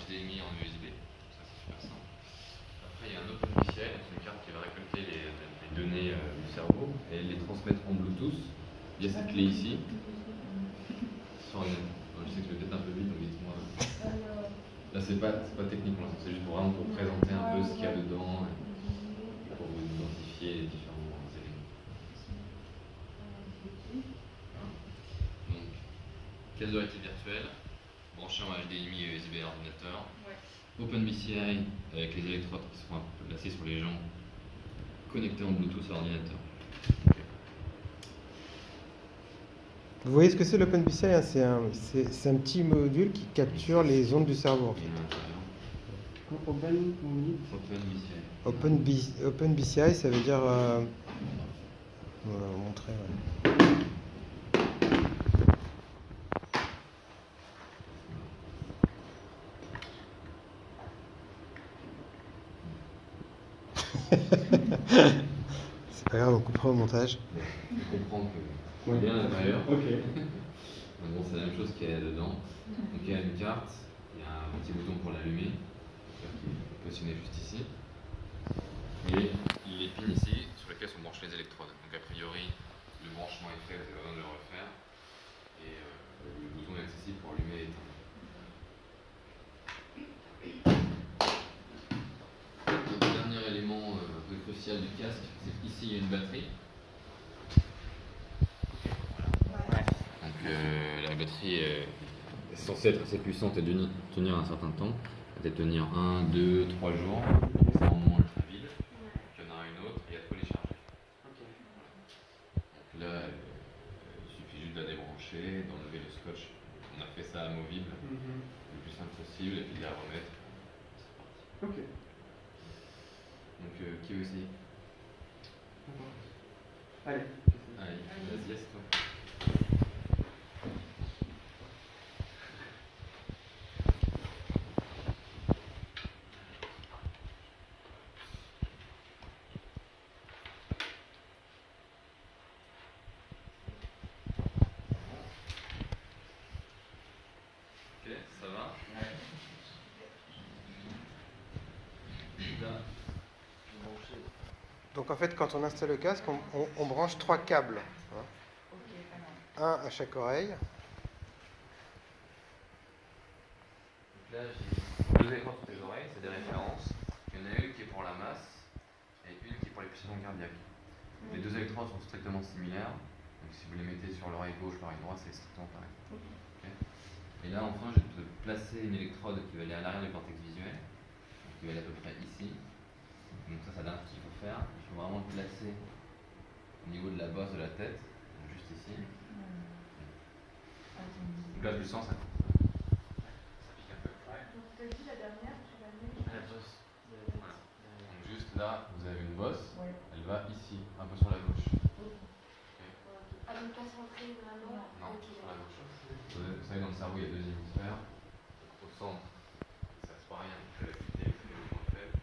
HDMI en USB. Ça, c'est super simple. Après, il y a un OpenBCI, c'est une carte qui va récolter les données du cerveau et les transmettre en Bluetooth via cette clé ici. Sur un... Je sais que je vais peut-être un peu vite, donc dites-moi. Là, c'est pas technique, c'est juste vraiment pour présenter un peu ce qu'il y a dedans et pour vous identifier les différents éléments. Donc, caisse de réalité virtuelle, branché en HDMI et USB à ordinateur. OpenBCI avec les électrodes qui seront placés sur les gens connectés en Bluetooth à l'ordinateur. Vous voyez ce que c'est l'OpenBCI, hein? C'est un petit module qui capture les ondes du cerveau. En fait. OpenBCI, ça veut dire... on va vous montrer. Ouais. C'est pas grave, on coupera au montage. Je comprends que c'est bien à l'intérieur. Ok. Bon, c'est la même chose qu'il y a dedans. Donc il y a une carte, il y a un petit bouton pour l'allumer, qui est positionné juste ici. Et les pins ici sur lesquels sont branchés les électrodes. Donc a priori, le branchement est fait, vous avez besoin de le refaire. Et le bouton est accessible pour allumer et éteindre. Le dernier élément crucial du casque, c'est qu'ici il y a une batterie. Donc la batterie est censée être assez puissante et tenir un certain temps. Peut-être tenir 1, 2, 3 jours. C'est un moment ultra vide. Il y en a une autre et à tout les charger. Donc là, il suffit juste de la débrancher, d'enlever le scotch. On a fait ça amovible, le plus simple possible, et puis de la remettre. C'est parti. Ok. Donc qui veut essayer? Allez, vas-y, laisse-toi. Ok, ça va? Donc en fait, quand on installe le casque, on branche 3 câbles. Hein. Un à chaque oreille. Donc là, j'ai 2 écrans sur les oreilles, c'est des références. Il y en a une qui est pour la masse et une qui est pour les pulsations cardiaques. Les 2 électrodes sont strictement similaires. Donc si vous les mettez sur l'oreille gauche, l'oreille droite, c'est strictement pareil. Okay. Et là, enfin, je vais placer une électrode qui va aller à l'arrière du cortex visuel, donc qui va aller à peu près ici. Donc ça donne ce qu'il faut faire. Il faut vraiment le placer au niveau de la base de la tête, donc juste ici. Donc là, je le sens, ça pique un peu. Donc tu as dit la dernière, tu l'as mis La bosse. Voilà. Donc juste là, vous avez une bosse, elle va ici, un peu sur la gauche. Okay. Ah, donc pas centré vraiment? Non, sur la gauche. Vous savez, dans le cerveau, il y a 2 hémisphères. Au centre, ça se passe rien, c'est l'activité extrêmement faible.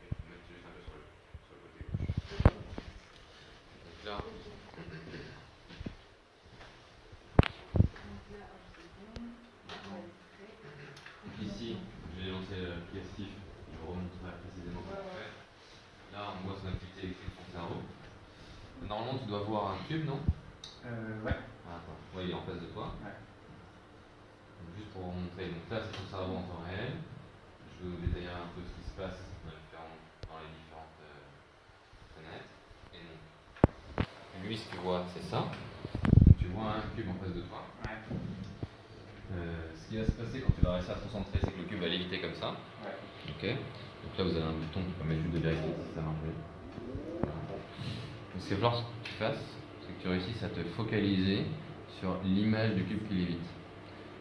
Et vous mettez juste un peu sur le côté gauche. Donc là, ici, j'ai lancé l'applicatif, je vous remontrerai précisément comment on fait. Là, on voit son activité électrique de son cerveau. Normalement, tu dois voir un cube, non? Ouais. Ah, attends, ouais, il est en face de toi. Ouais. Donc, juste pour vous montrer, donc là, c'est ton cerveau en temps réel. Je vais vous détailler un peu ce qui se passe dans les différentes fenêtres. Et donc, lui, ce que tu vois, c'est ça. Donc, tu vois un cube en face de toi. Ouais. Ce qui va se passer quand tu vas réussir à te concentrer, c'est que le cube va léviter comme ça. Ouais. Ok. Donc là, vous avez un bouton qui permet juste de vérifier si ça marche bien. Voilà. Donc, ce qu'il va falloir que tu fasses, c'est que tu réussisses à te focaliser sur l'image du cube qui lévite.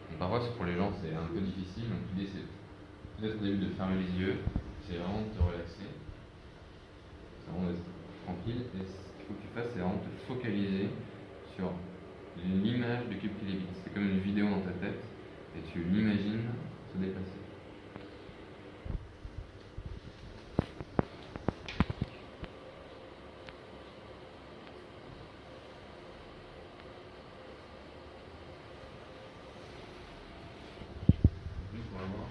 Donc, parfois, pour les gens, c'est un peu difficile. Donc, l'idée, c'est peut-être au début de fermer les yeux, c'est vraiment de te relaxer. C'est vraiment d'être tranquille. Et ce qu'il faut que tu fasses, c'est vraiment te focaliser sur l'image du cube qui lévite. C'est comme une vidéo dans ta tête et tu l'imagines se déplacer. Juste pour la voir.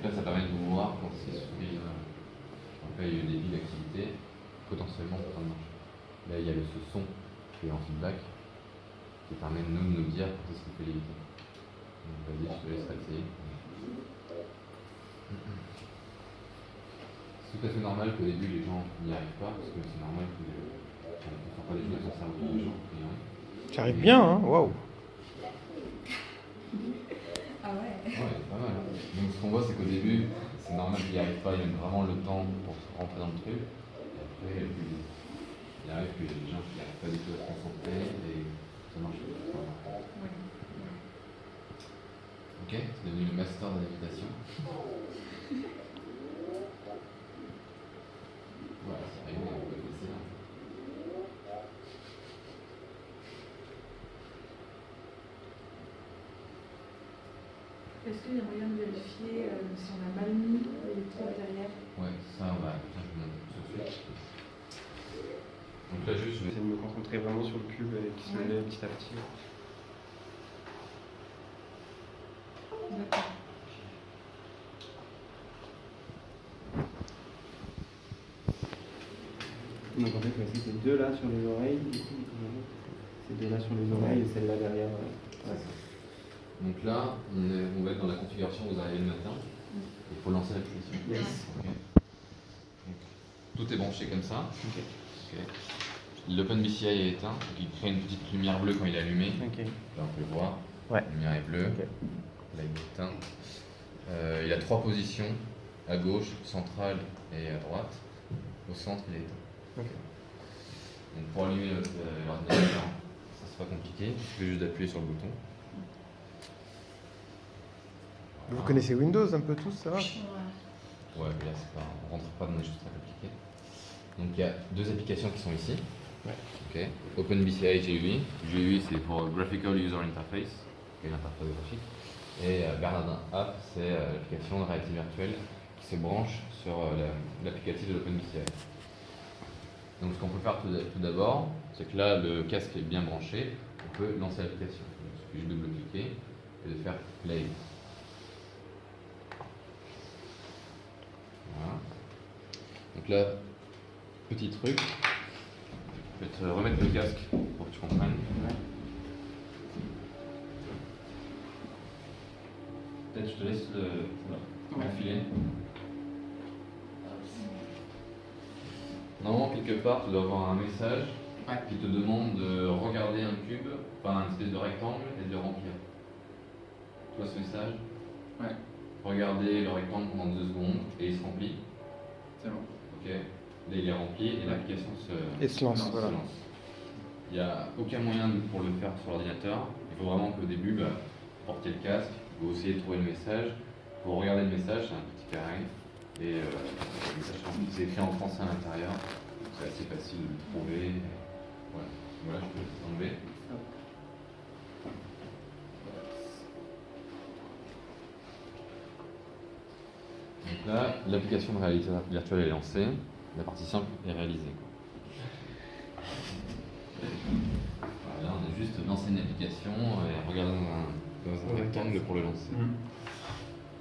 là, ça permet de voir quand c'est soumis. Après, il y a eu des pics d'activité, potentiellement en train de marcher. Là, il y a ce son qui est en feedback, qui permet de nous dire quand est-ce qu'il fait l'éviter. Donc, vas-y, je te laisse essayer. C'est tout à fait normal qu'au début les gens n'y arrivent pas, parce que c'est normal qu'on ne fasse pas des choses comme ça pour les gens. Tu arrives bien, hein? Waouh! Ah ouais. Ouais, pas mal. Donc ce qu'on voit, c'est qu'au début, c'est normal qu'ils n'y arrivent pas, ils mettent vraiment le temps pour se rentrer dans le truc. Et après, il arrive qu'il y a des gens qui n'arrivent pas du tout à se concentrer et ça marche pas. Ok, c'est devenu le master de la méditation. Voilà, c'est arrivé, on peut le laisser là. Est-ce qu'il y a moyen de vérifier si on a mal mis l'électrode derrière? Ouais, ça, on va. Tiens, je vous montre tout de suite. Donc là, juste, je vais. J'essaie de me concentrer vraiment sur le cube qui se lève petit à petit. D'accord. Donc en fait, voici ces deux là sur les oreilles, du coup, ces deux là sur les oreilles et celle-là derrière. Ouais. Donc là, on va être dans la configuration où vous arrivez le matin. Il faut lancer l'application. Yes. Ok. Donc, tout est branché comme ça. Ok. Ok. L'OpenBCI est éteint, donc il crée une petite lumière bleue quand il est allumé. Ok. Là, on peut le voir. Ouais. La lumière est bleue. Ok. Là, il est éteint. Il a 3 positions, à gauche, centrale et à droite. Au centre, il est éteint. Ok. Donc pour allumer l'ordinateur, ça c'est pas compliqué, il suffit juste d'appuyer sur le bouton. Vous connaissez Windows un peu tous, ça va? Ouais, mais là c'est pas, on rentre pas dans des choses très compliquées. Donc il y a 2 applications qui sont ici. Ouais. Ok. OpenBCI GUI. GUI c'est pour Graphical User Interface, qui est l'interface graphique. Et Bernardin App, c'est l'application de réalité virtuelle qui se branche sur l'applicatif de l'OpenBCI. Donc ce qu'on peut faire tout d'abord, c'est que là le casque est bien branché, on peut lancer l'application. Il suffit juste de double-cliquer et de faire play. Voilà. Donc là, petit truc, je vais te remettre le casque pour que tu comprennes. Peut-être je te laisse l'enfiler. Normalement, quelque part, tu dois avoir un message qui te demande de regarder un cube, enfin une espèce de rectangle, et de le remplir. Tu vois ce message? Ouais. Regardez le rectangle pendant 2 secondes et il se remplit. C'est bon. Ok. Là, il est rempli et l'application se lance. Voilà. Il n'y a aucun moyen pour le faire sur l'ordinateur. Il faut vraiment qu'au début, porter le casque, vous essayez de trouver le message. Vous regardez le message, c'est un petit carré. Et le message c'est écrit en français à l'intérieur. C'est assez facile de le trouver. Voilà, voilà, je peux l'enlever. Donc là, l'application de réalité virtuelle est lancée. La partie simple est réalisée. Voilà, on a juste lancé une application et regardé dans un rectangle pour le lancer.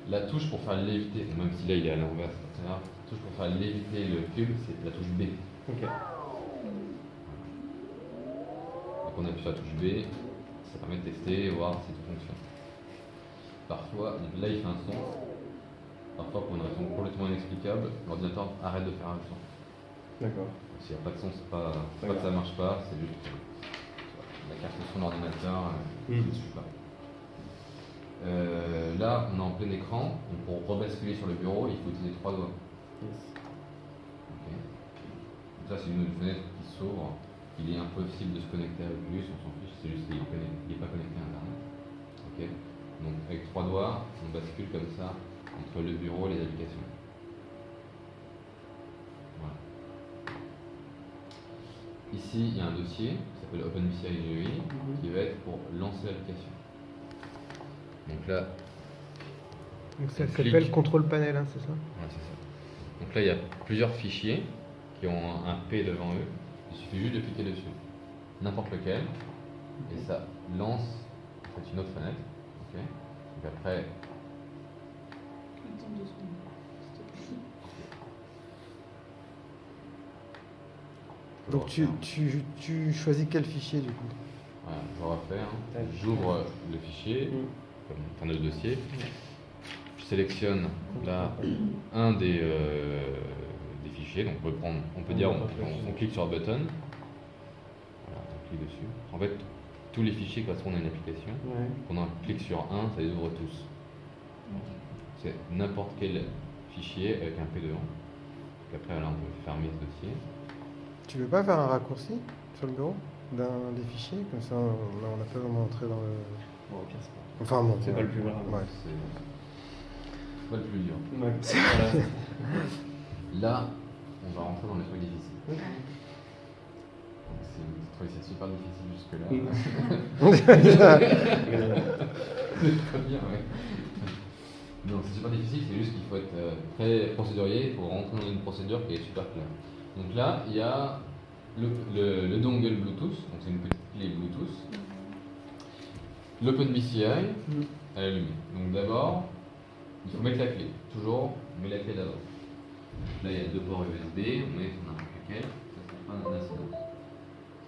La touche pour faire léviter, même si là il est à l'envers, la touche pour faire léviter le cube, c'est la touche B. Ok. Donc on appuie sur la touche B, ça permet de tester et voir si tout fonctionne. Parfois, donc là il fait un son, parfois pour une raison complètement inexplicable, l'ordinateur arrête de faire un son. D'accord. S'il n'y a pas de son, c'est pas que ça marche pas, c'est juste que la carte son de l'ordinateur ne suit pas. Là, on est en plein écran, donc pour rebasculer sur le bureau, il faut utiliser 3 doigts. Yes. Okay. Donc ça, c'est une fenêtre qui s'ouvre. Il est impossible de se connecter avec lui, on s'en fiche, c'est juste qu'il n'est pas connecté à Internet. Okay. Donc avec 3 doigts, on bascule comme ça entre le bureau et les applications. Voilà. Ici, il y a un dossier qui s'appelle OpenBCI GUI qui va être pour lancer l'application. Donc là, donc ça on s'appelle clique. contrôle panel, hein, c'est ça? Ouais, c'est ça. Donc là, il y a plusieurs fichiers qui ont un P devant eux. Il suffit juste de cliquer dessus. N'importe lequel. Et ça lance une autre fenêtre. Okay. Donc après, Attends 2 secondes. Je Donc refais, tu choisis quel fichier du coup? voilà, je refais. Tac. J'ouvre le fichier, enfin le dossier. Je sélectionne là un des fichiers. Donc on peut dire, on clique sur le button. Voilà, on clique dessus. En fait, tous les fichiers correspondent à une application. Ouais. Quand on clique sur un, ça les ouvre tous. C'est n'importe quel fichier avec un P devant. Donc après, là, on peut fermer ce dossier. Tu veux pas faire un raccourci sur le bureau d'un des fichiers? Comme ça, là, on n'a pas vraiment entré dans le. Bon, au pire, c'est pas, Enfin bon. c'est pas le plus grave. Ouais. C'est pas le plus dur. Ouais. Voilà. Là, on va rentrer dans les trucs difficiles. Donc, si vous trouvez ça super difficile jusque-là, c'est très bien, ouais. Non, c'est super difficile, c'est juste qu'il faut être très procédurier, il faut rentrer dans une procédure qui est super claire. Donc là, il y a le dongle Bluetooth, donc c'est une petite clé Bluetooth. L'OpenBCI à l'allumer. Donc d'abord, il faut mettre la clé. Toujours, on met la clé d'abord. Là, il y a deux ports USB, on met sur n'importe lequel, ça c'est pas d'incidence.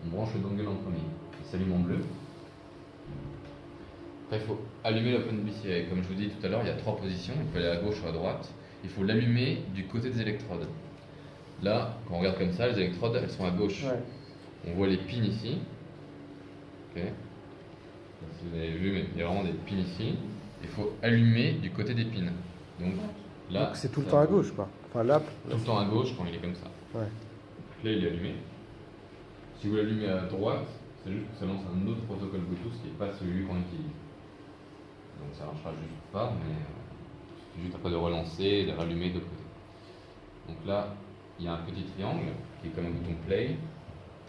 On branche le dongle en premier, il s'allume en bleu. Après, il faut allumer l'OpenBCI. Comme je vous dis tout à l'heure, il y a trois positions, il faut aller à gauche ou à droite. Il faut l'allumer du côté des électrodes. Là, quand on regarde comme ça, les électrodes, elles sont à gauche. Ouais. On voit les pins ici. Ok. Si vous avez vu, mais il y a vraiment des pins ici. Il faut allumer du côté des pins. Donc là, Donc c'est tout le ça temps à bouge. gauche quoi. Enfin là. Tout le temps à gauche quand il est comme ça. Ouais. Là, il est allumé. Si vous l'allumez à droite, c'est juste que ça lance un autre protocole Bluetooth qui n'est pas celui qu'on utilise. Donc ça marchera juste pas, mais il suffit juste après de relancer et de rallumer de l'autre côté. Donc là, il y a un petit triangle qui est comme un bouton play.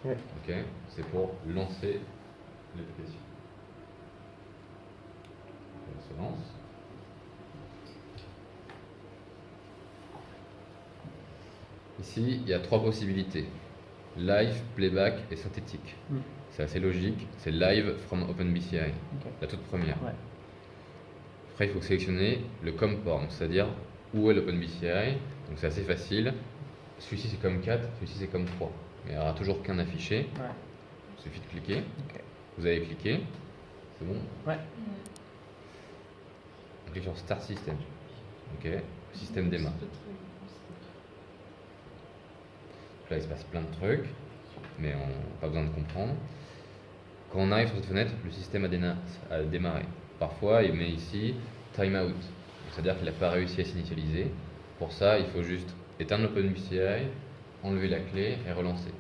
Ouais. Ok, c'est pour lancer l'application. Ça se lance. Ici, il y a trois possibilités. Live, playback et synthétique. C'est assez logique. C'est live from OpenBCI, la toute première. Ouais. Après, il faut sélectionner le COM port, donc c'est-à-dire où est l'OpenBCI. Donc c'est assez facile. Celui-ci c'est COM 4, celui-ci c'est COM 3. Mais il n'y aura toujours qu'un affiché. Ouais. Il suffit de cliquer. Ok. Vous avez cliqué. C'est bon. Ouais. On clique sur Start System. Ok. Système démarre. Là, il se passe plein de trucs, mais on n'a pas besoin de comprendre. Quand on arrive sur cette fenêtre, le système a démarré. Parfois, il met ici timeout, c'est-à-dire qu'il n'a pas réussi à s'initialiser. Pour ça, il faut juste éteindre l'OpenBCI, enlever la clé et relancer.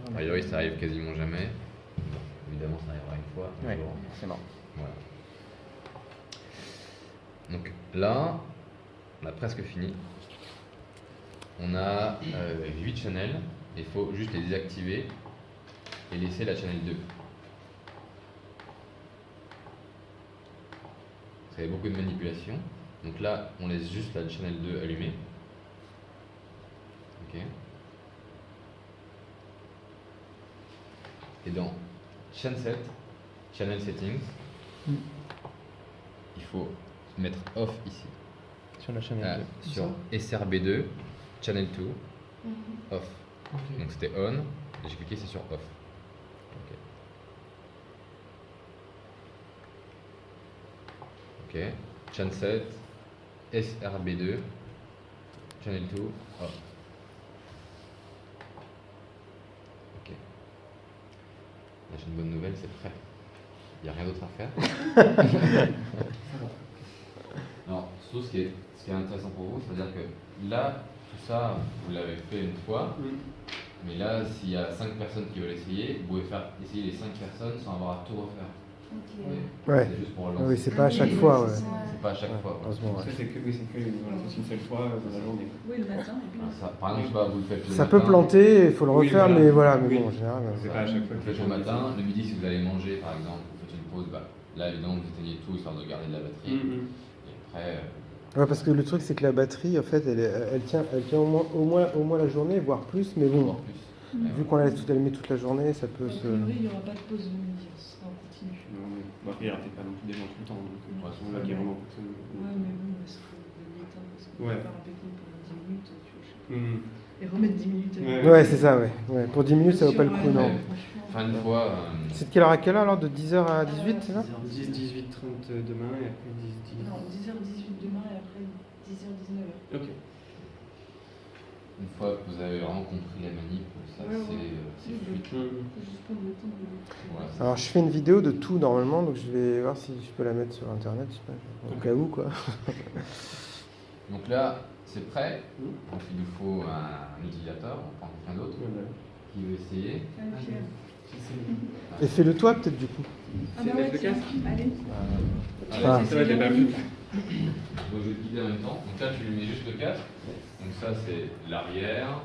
A priori, ça arrive quasiment jamais. Bon, évidemment, ça arrivera une fois, un Ouais, jour. forcément. Voilà. Donc là, on a presque fini. On a 8 channels. Il faut juste les désactiver et laisser la channel 2. Parce qu'il y a beaucoup de manipulation. Donc là, on laisse juste la channel 2 allumée. Ok. Et dans Channel Settings, il faut mettre off ici. Sur la chaîne Sur SRB2, Channel 2, off. Donc c'était on, et j'ai cliqué c'est sur off. Ok. Channel 7, SRB2, Channel 2, off. Ok. Là j'ai une bonne nouvelle, c'est prêt. Il n'y a rien d'autre à faire. Alors, surtout ce qui est intéressant pour vous, c'est-à-dire que là, tout ça, vous l'avez fait une fois, mais là, s'il y a 5 personnes qui veulent essayer, vous pouvez essayer les 5 personnes sans avoir à tout refaire. Ouais. C'est juste pour relancer. Oui, c'est pas à chaque fois. Ouais. C'est pas à chaque fois. Quoi. Heureusement, ouais. Ça, c'est que, oui, c'est que voilà, c'est une seule fois dans la journée. Oui, le matin. Et puis... Par exemple, je sais pas, vous le faites le Ça matin. peut planter, il faut le Oui, refaire, voilà. mais voilà. Mais Oui. bon, en général. C'est pas à chaque fois Vous que le faites le matin, le midi, si vous allez manger, par exemple, vous faites une pause, bah, là, évidemment, vous éteignez tout histoire de garder de la batterie. Et après. Ouais, parce que le truc, c'est que la batterie, en fait, elle tient au moins la journée, voire plus, mais bon, Encore plus. vu qu'on la laisse tout allumer toute la journée, ça peut A se. priori, il n'y aura pas de pause de midi, ce sera en continu. Non, mais bon, après, il n'y aura peut-être pas non plus des gens tout le temps. Donc, Ouais, souvent, là, il y a vraiment personne. Ouais, mais bon, parce que le matin, parce qu'on Ouais. peut pas répéter pendant 10 minutes, tu vois, je sais pas. et remettre 10 minutes. Ouais, c'est ça, ouais. Ouais. Pour 10 minutes, ça vaut pas le coup, non. Enfin, une fois. C'est de quelle heure à quelle heure alors? De 10h à 18, c'est ça? 10, 18, 30 demain et après 10, 10. Non, 10h18 demain et après 10h19. Ok. Une fois que vous avez vraiment compris la manip, ça Ouais, ouais. c'est fluide. Faut juste prendre le temps de... Ouais, Alors, je fais une vidéo de tout normalement, donc je vais voir si je peux la mettre sur internet, je sais pas, au cas où, quoi. Donc là, c'est prêt. Donc il nous faut un utilisateur, on prend quelqu'un d'autre qui veut essayer. Et fais-le toi, peut-être, du coup. Ah bah ouais, le tiens, casque. allez. Ah. Ça va, t'es pas vu. Donc je vais te guider en même temps. Donc là, tu lui mets juste le casque. Donc ça, c'est l'arrière.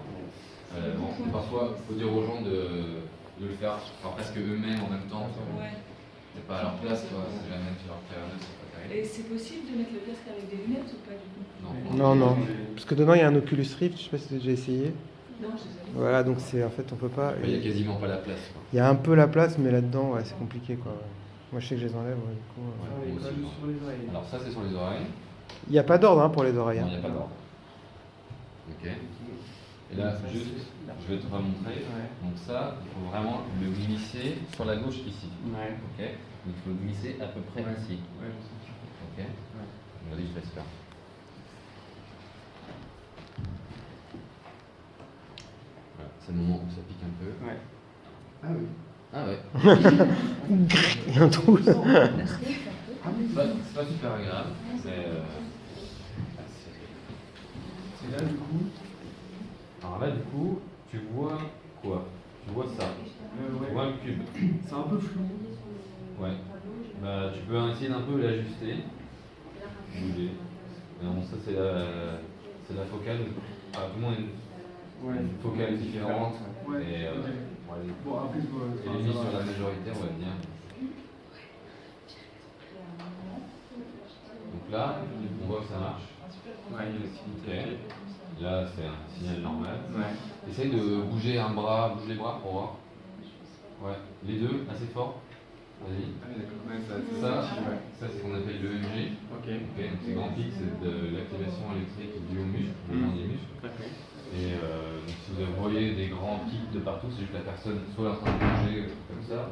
Bon, parfois, il faut dire aux gens de le faire presque eux-mêmes en même temps. Ouais. C'est pas à leur place, quoi. Si jamais tu leur fais un c'est pas terrible. Et c'est possible de mettre le casque avec des lunettes ou pas du tout? Non, non. Parce que dedans, il y a un Oculus Rift, je sais pas si tu as déjà essayé. Non, je sais pas. Voilà, donc c'est en fait, on peut pas. Il y a quasiment pas la place, quoi. Il y a un peu la place, mais là-dedans, ouais, c'est compliqué, quoi. Moi, je sais que je les enlève, ouais, du coup. Ouais, moi aussi, moi. Alors ça, c'est sur les oreilles. Il n'y a pas d'ordre hein, pour les oreilles. Non, Hein. il n'y a pas d'ordre. Ok. Et là, juste, je vais te remontrer. Donc ça, il faut vraiment le glisser sur la gauche ici. Ouais. Ok. Donc il faut le glisser à peu près ici. Ouais, Ok. Vas-y, je laisse faire. Voilà, c'est le moment où ça pique un peu. ouais. Ah oui. Ah ouais. Il y a un trou. C'est pas super agréable. C'est là du coup. Alors là, du coup, tu vois quoi? Tu vois ça. Tu vois un cube. C'est un peu flou. Ouais. Bah, tu peux essayer d'un peu l'ajuster. Bouger. Mais bon, ça, c'est la focale. Enfin, tout le monde a une focale différente. Ouais. Et Ok. Bon, après, et les mises sur la majorité, on va dire. Donc là, on voit que ça marche. Ouais, il y a la Ok. Là, c'est un signal normal. Ouais. Essaye de bouger un bras, bouge les bras pour voir. Ouais, les deux, assez fort. Vas-y. Ah oui, d'accord. Ouais, Ça c'est ce qu'on appelle l'EMG. Ok. Ok, donc ces grands pics, c'est de l'activation électrique due aux muscles, au mouvement des muscles. Ok. Et donc, si vous voyez des grands pics de partout, c'est juste que la personne soit en train de bouger comme ça,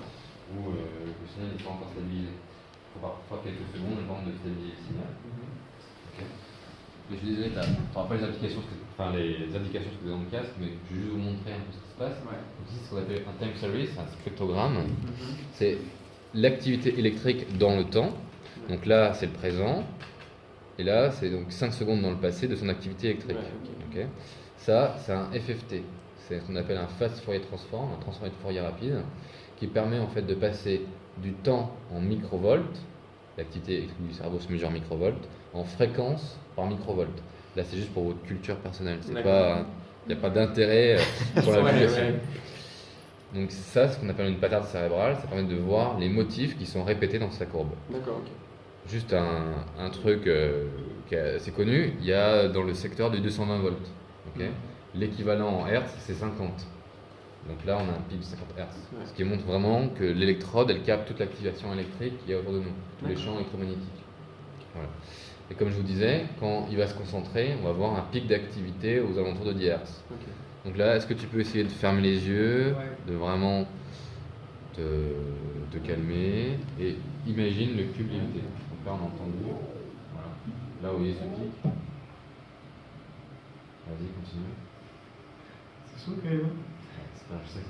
ou le signal n'est pas encore stabilisé. Il faut parfois quelques secondes le temps de stabiliser le signal. Ok. Mais je suis désolé, tu n'auras pas les indications que tu es dans le casque, mais je vais juste vous montrer un peu ce qui se passe. Ouais. Donc ici, c'est ce qu'on appelle un time series, un spectrogramme. C'est l'activité électrique dans le temps. Donc là, c'est le présent. Et là, c'est donc 5 secondes dans le passé de son activité électrique. Ouais, Ok. Ça, c'est un FFT. C'est ce qu'on appelle un fast Fourier transform, un transformé de Fourier rapide, qui permet en fait de passer du temps en microvolts, l'activité électrique du cerveau se mesure en microvolts, en fréquence par microvolt. Là, c'est juste pour votre culture personnelle. C'est pas, il n'y a pas d'intérêt pour la vulgarisation. Donc ça, c'est ce qu'on appelle une pattern cérébrale. Ça permet de voir les motifs qui sont répétés dans sa courbe. D'accord, ok. Juste un truc qui est assez connu, il y a dans le secteur de 220 volts. Okay. L'équivalent en Hertz, c'est 50. Donc là, on a un pic de 50 Hertz. Ce qui montre vraiment que l'électrode, elle capte toute l'activation électrique qu'il y a autour de nous, tous les champs électromagnétiques. Voilà. Et comme je vous disais, quand il va se concentrer, on va avoir un pic d'activité aux alentours de 10 Hertz. Okay. Donc là, est-ce que tu peux essayer de fermer les yeux, de vraiment te calmer et imagine le cube limité. Donc là, on a entendu. Voilà. Là, vous voyez ce pic. Vas-y, continue. C'est chaud quand même. Je sais.